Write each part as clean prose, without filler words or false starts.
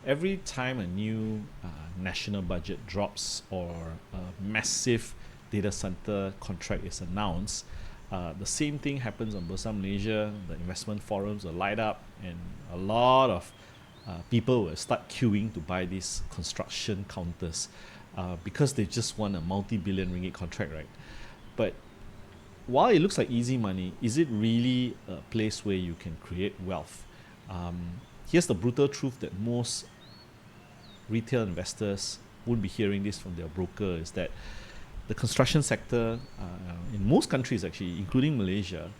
every time a new national budget drops or a massive data center contract is announced, the same thing happens on Bursa Malaysia. The investment forums will light up, and a lot of people will start queuing to buy these construction counters because they just want a multi-billion ringgit contract, right? But while it looks like easy money, is it really a place where you can create wealth? Here's the brutal truth that most retail investors won't be hearing this from their broker, is that the construction sector in most countries, actually, including Malaysia,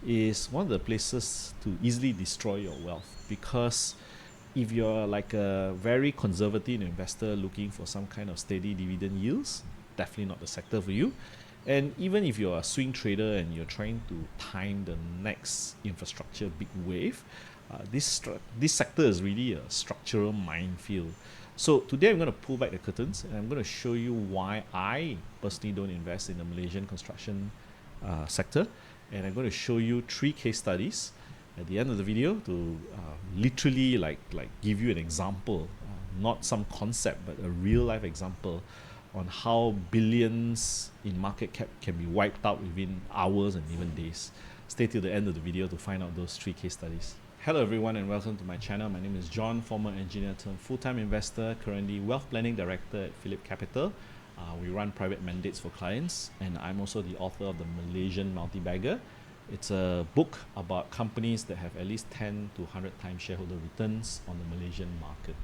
is one of the places to easily destroy your wealth. Because if you're like a very conservative investor looking for some kind of steady dividend yields, definitely not the sector for you. And even if you're a swing trader and you're trying to time the next infrastructure big wave, this sector is really a structural minefield. So today I'm going to pull back the curtains and I'm going to show you why I personally don't invest in the Malaysian construction sector. And I'm going to show you 3 case studies at the end of the video to literally like give you an example, not some concept, but a real life example on how billions in market cap can be wiped out within hours and even days. Stay till the end of the video to find out those 3 case studies. Hello everyone and welcome to my channel. My name is John, former engineer turned full-time investor, currently wealth planning director at Phillip Capital. We run private mandates for clients, and I'm also the author of the Malaysian Multi-Bagger. It's a book about companies that have at least 10 to 100 times shareholder returns on the Malaysian market.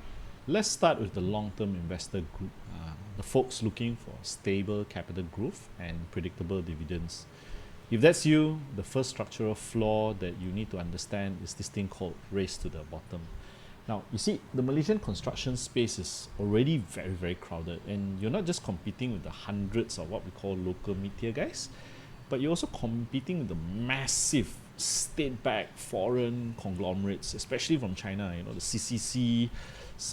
Let's start with the long-term investor group, the folks looking for stable capital growth and predictable dividends. If that's you, the first structural flaw that you need to understand is this thing called race to the bottom. Now, you see, the Malaysian construction space is already very, very crowded, and you're not just competing with the hundreds of what we call local mid-tier guys, but you're also competing with the massive state-backed foreign conglomerates, especially from China, the CCC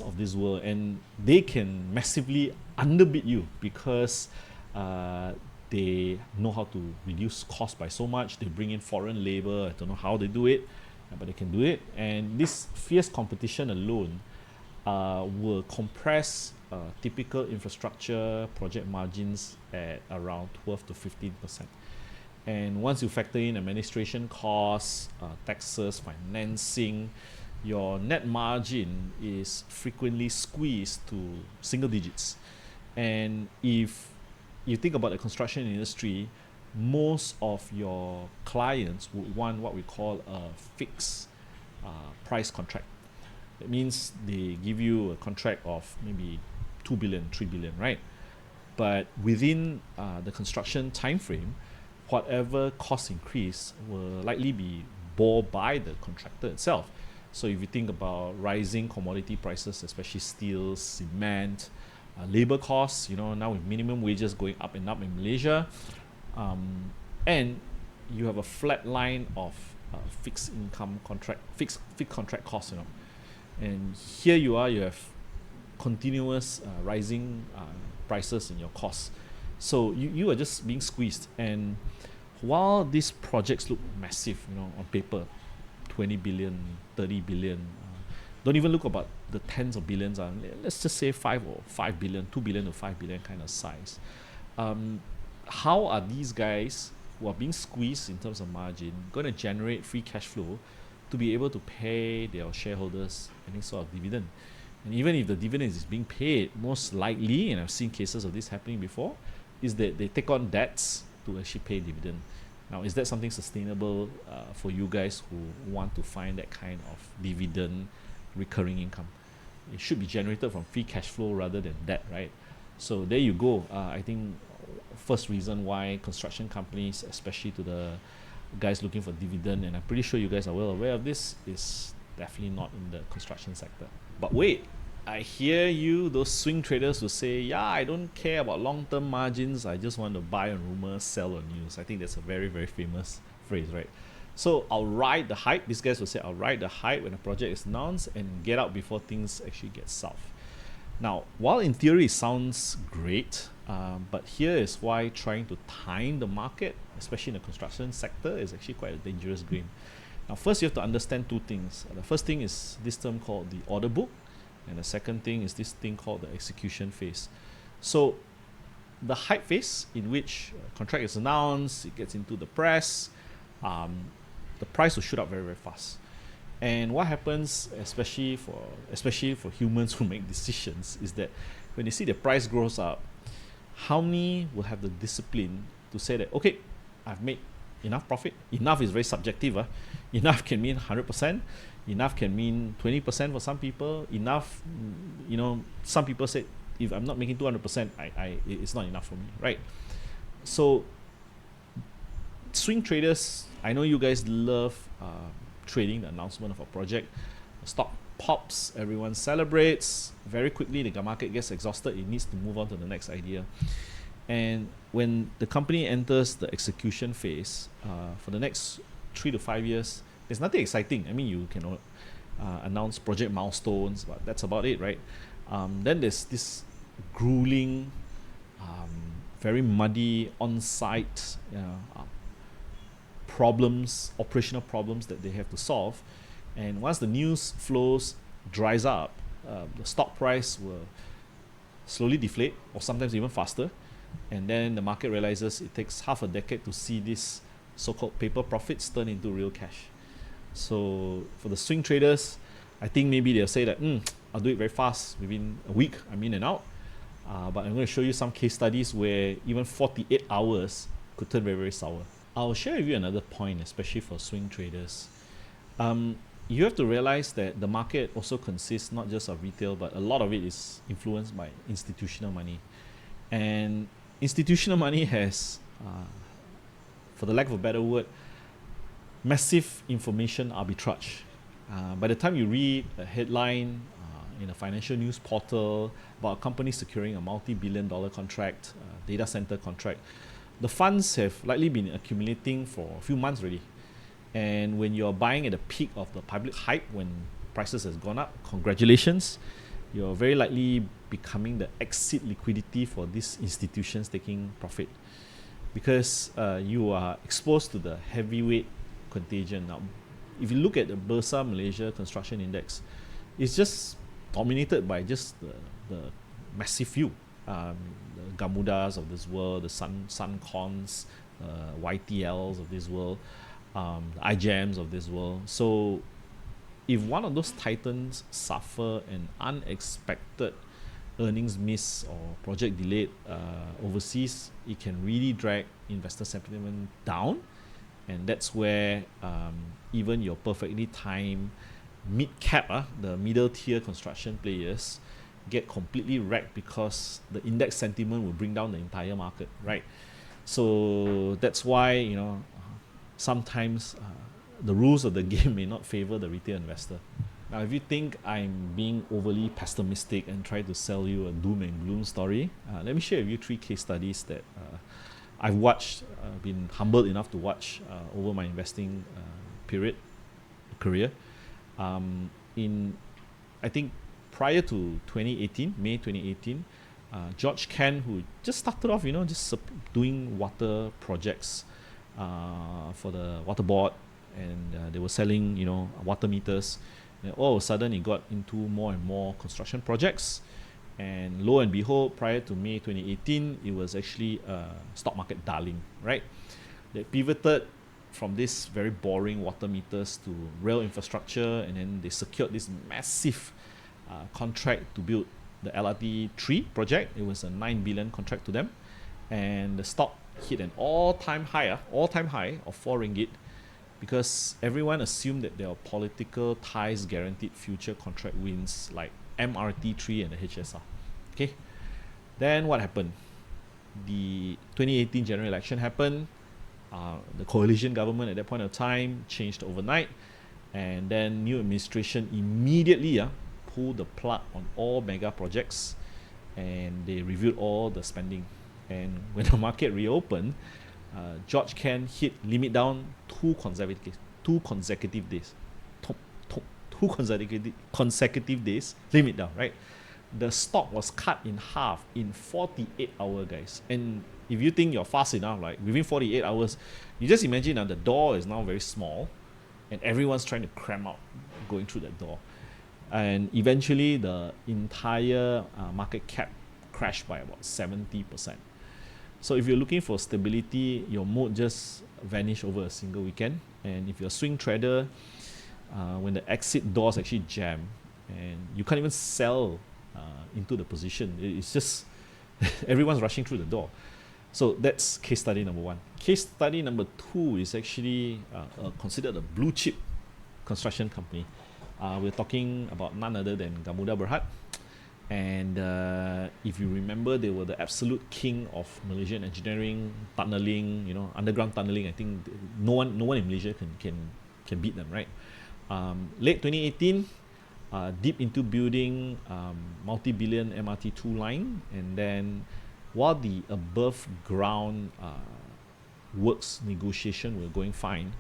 of this world, and they can massively underbid you because they know how to reduce cost by so much. They bring in foreign labor. I don't know how they do it, but they can do it. And this fierce competition alone will compress typical infrastructure project margins at around 12 to 15%. And once you factor in administration costs, taxes, financing, your net margin is frequently squeezed to single digits. And if you think about the construction industry, most of your clients would want what we call a fixed price contract. That means they give you a contract of maybe 2 billion, 3 billion, right? But within the construction time frame, whatever cost increase will likely be borne by the contractor itself. So if you think about rising commodity prices, especially steel, cement, labor costs, now with minimum wages going up and up in Malaysia, and you have a flat line of fixed income contract, fixed contract costs, and here you have continuous rising prices in your costs. So you are just being squeezed. And while these projects look massive, on paper, 20 billion, 30 billion, don't even look about the tens of billions. Let's just say 5 billion, 2 billion to 5 billion kind of size. How are these guys who are being squeezed in terms of margin going to generate free cash flow to be able to pay their shareholders any sort of dividend? And even if the dividend is being paid, most likely, and I've seen cases of this happening before, is that they take on debts to actually pay dividend. Now, is that something sustainable for you guys who want to find that kind of dividend recurring income? It should be generated from free cash flow rather than debt, right? So there you go. I think first reason why construction companies, especially to the guys looking for dividend, and I'm pretty sure you guys are well aware of this, is definitely not in the construction sector. But wait, I hear you, those swing traders will say, yeah, I don't care about long-term margins. I just want to buy on rumors, sell on news. I think that's a very, very famous phrase, right? So I'll ride the hype. These guys will say, I'll ride the hype when a project is announced and get out before things actually get south. Now, while in theory it sounds great, but here is why trying to time the market, especially in the construction sector, is actually quite a dangerous game. Now, first you have to understand 2 things. The first thing is this term called the order book, And the second thing is this thing called the execution phase. So the hype phase, in which a contract is announced, it gets into the press, the price will shoot up very, very fast. And what happens, especially for humans who make decisions, is that when they see the price grows up, how many will have the discipline to say that, okay, I've made enough profit? Enough is very subjective. Enough can mean 100%. Enough can mean 20% for some people. Enough, some people say, if I'm not making 200%, it's not enough for me, right? So swing traders, I know you guys love trading the announcement of a project. The stock pops, everyone celebrates. Very quickly, the market gets exhausted. It needs to move on to the next idea. And when the company enters the execution phase, for the next 3 to 5 years, there's nothing exciting. I mean, you can announce project milestones, but that's about it, right? Then there's this grueling, very muddy on-site problems, operational problems that they have to solve. And once the news flows dries up, the stock price will slowly deflate, or sometimes even faster. And then the market realizes it takes half a decade to see this so-called paper profits turn into real cash. So for the swing traders, I think maybe they'll say that, I'll do it very fast. Within a week, I'm in and out. But I'm going to show you some case studies where even 48 hours could turn very, very sour. I'll share with you another point, especially for swing traders. You have to realize that the market also consists not just of retail, but a lot of it is influenced by institutional money. And institutional money has, for the lack of a better word, massive information arbitrage. By the time you read a headline in a financial news portal about a company securing a multi-billion-dollar contract, data center contract, the funds have likely been accumulating for a few months already. And when you're buying at the peak of the public hype, when prices has gone up, congratulations, you're very likely becoming the exit liquidity for these institutions taking profit, because you are exposed to the heavyweight contagion. Now, if you look at the Bursa Malaysia construction index, it's just dominated by just the massive few, the Gamudas of this world, the Suncons, YTLs of this world, the iGEMs of this world. So if one of those titans suffer an unexpected earnings miss or project delayed overseas, it can really drag investor sentiment down. And that's where even your perfectly timed mid-cap, the middle tier construction players, get completely wrecked, because the index sentiment will bring down the entire market, right? So that's why, sometimes the rules of the game may not favor the retail investor. Now, if you think I'm being overly pessimistic and try to sell you a doom and gloom story, let me share with you 3 case studies that I've watched, been humbled enough to watch over my investing career. I think prior to 2018, May 2018, George Ken, who just started off, just doing water projects for the water board, and they were selling, water meters. And all of a sudden, he got into more and more construction projects. And lo and behold, prior to May 2018, it was actually a stock market darling, right? They pivoted from this very boring water meters to rail infrastructure, and then they secured this massive contract to build the LRT3 project. It was a 9 billion contract to them, and the stock hit an all-time high of 4 ringgit, because everyone assumed that there are political ties guaranteed future contract wins like MRT3 and the HSR. Okay, then what happened? The 2018 general election happened. The coalition government at that point of time changed overnight, and then new administration immediately pulled the plug on all mega projects, and they reviewed all the spending. And when the market reopened, George Ken hit limit down 2 consecutive days. Two consecutive days limit down, right? The stock was cut in half in 48 hours, guys. And if you think you're fast enough, like within 48 hours, you just imagine the door is now very small, and everyone's trying to cram out going through that door. And eventually the entire market cap crashed by about 70%. So if you're looking for stability, your mood just vanish over a single weekend. And if you're a swing trader, when the exit doors actually jam and you can't even sell into the position, it's just everyone's rushing through the door. So that's case study number one. Case study number two is actually considered a blue chip construction company. We're talking about none other than Gamuda Berhad. And if you remember, they were the absolute king of Malaysian engineering, tunneling, underground tunneling. I think no one in Malaysia can beat them, right? Late 2018, deep into building multi-billion MRT2 line, and then while the above ground works negotiation were going fine,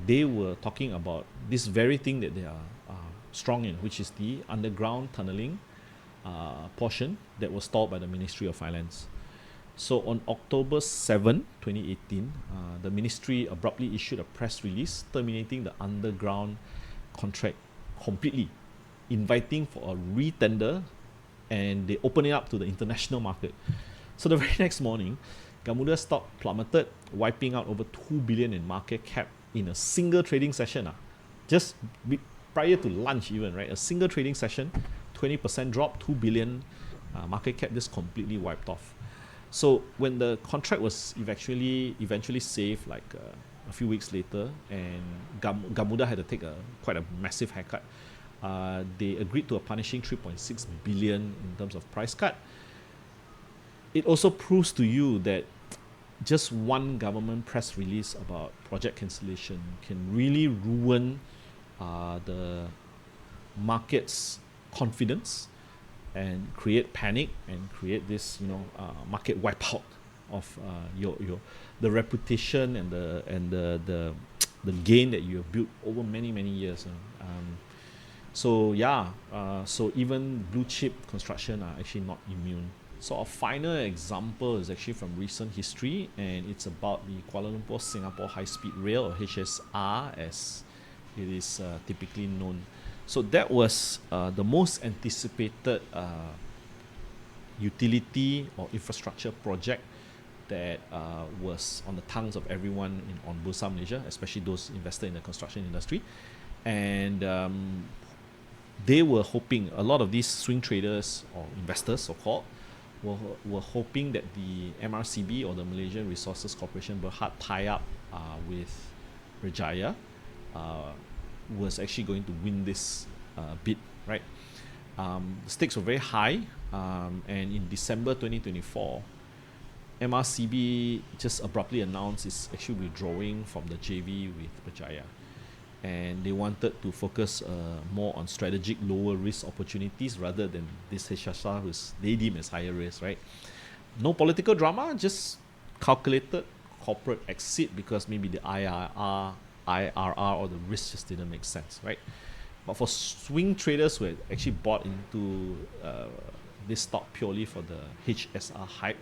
they were talking about this very thing that they are strong in, which is the underground tunneling portion that was stalled by the Ministry of Finance. So on October 7, 2018, the ministry abruptly issued a press release terminating the underground contract completely, inviting for a retender, and they opened it up to the international market. So the very next morning, Gamuda stock plummeted, wiping out over 2 billion in market cap in a single trading session. Just prior to lunch even, right? A single trading session, 20% drop, 2 billion market cap just completely wiped off. So when the contract was eventually saved, like a few weeks later, and Gamuda had to take quite a massive haircut, they agreed to a punishing 3.6 billion in terms of price cut. It also proves to you that just one government press release about project cancellation can really ruin the market's confidence and create panic and create this market wipeout of the reputation and the gain that you have built over many years. So even blue chip construction are actually not immune. So a final example is actually from recent history, and it's about the Kuala Lumpur Singapore High Speed Rail, or HSR as it is typically known. So that was the most anticipated utility or infrastructure project that was on the tongues of everyone on Bursa Malaysia, especially those invested in the construction industry. And they were hoping, a lot of these swing traders or investors, so-called, were hoping that the MRCB, or the Malaysian Resources Corporation Berhad, tie-up with Berjaya was actually going to win this bid, right? The stakes were very high, and in December 2024, MRCB just abruptly announced it's actually withdrawing from the JV with Berjaya. And they wanted to focus more on strategic lower risk opportunities rather than this HSR, which they deem as higher risk, right? No political drama, just calculated corporate exit because maybe the IRR or the risk just didn't make sense, right? But for swing traders who had actually bought into this stock purely for the HSR hype,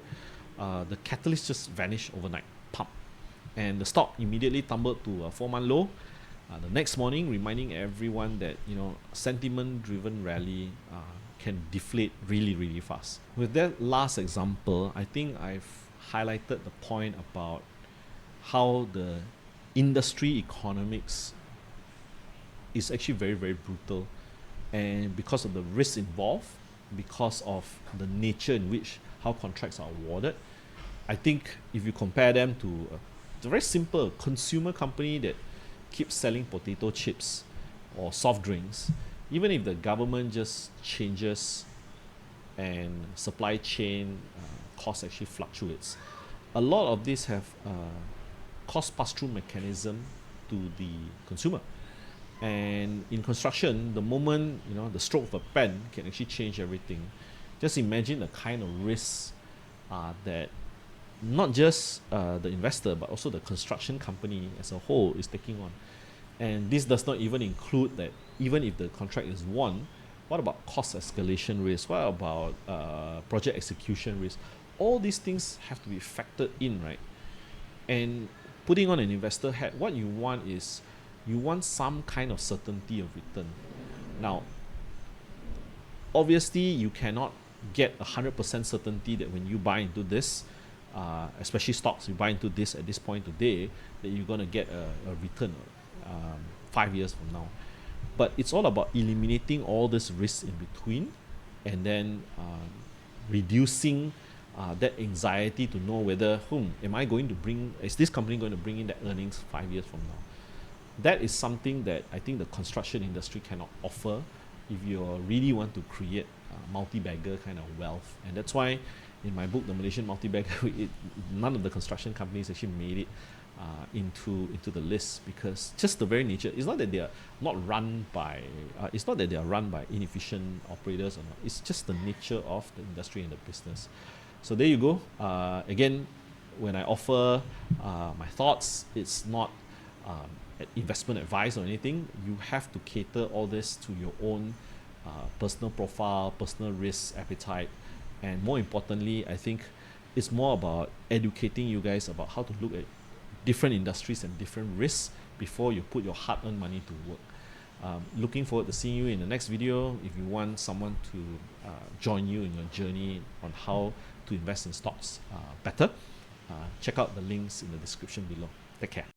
the catalyst just vanished overnight, pump, and the stock immediately tumbled to a 4-month low. The next morning, reminding everyone that sentiment-driven rally can deflate really fast. With that last example, I think I've highlighted the point about how the industry economics is actually very brutal, and because of the risks involved, because of the nature in which how contracts are awarded, I think if you compare them to a very simple consumer company that keeps selling potato chips or soft drinks, even if the government just changes and supply chain cost actually fluctuates, a lot of these have cost pass-through mechanism to the consumer. And in construction, the moment the stroke of a pen can actually change everything. Just imagine the kind of risks that not just the investor but also the construction company as a whole is taking on. And this does not even include that even if the contract is won, what about cost escalation risk? What about project execution risk? All these things have to be factored in, right? And putting on an investor hat, what you want is you want some kind of certainty of return. Now, obviously you cannot get 100% certainty that when you buy into this, especially stocks, you buy into this at this point today, that you're going to get a return 5 years from now. But it's all about eliminating all this risk in between, and then reducing that anxiety to know whether is this company going to bring in that earnings 5 years from now. That is something that I think the construction industry cannot offer if you really want to create multi-bagger kind of wealth. And that's why in my book, The Malaysian Multi-Bagger, none of the construction companies actually made it into the list, because just the very nature. It's not that they are not run by it's not that they are run by inefficient operators or not. It's just the nature of the industry and the business. So there you go. Again, when I offer my thoughts, it's not investment advice or anything. You have to cater all this to your own personal profile, personal risk appetite, and more importantly, I think it's more about educating you guys about how to look at different industries and different risks before you put your hard-earned money to work. Looking forward to seeing you in the next video. If you want someone to join you in your journey on how to invest in stocks better, check out the links in the description below. Take care.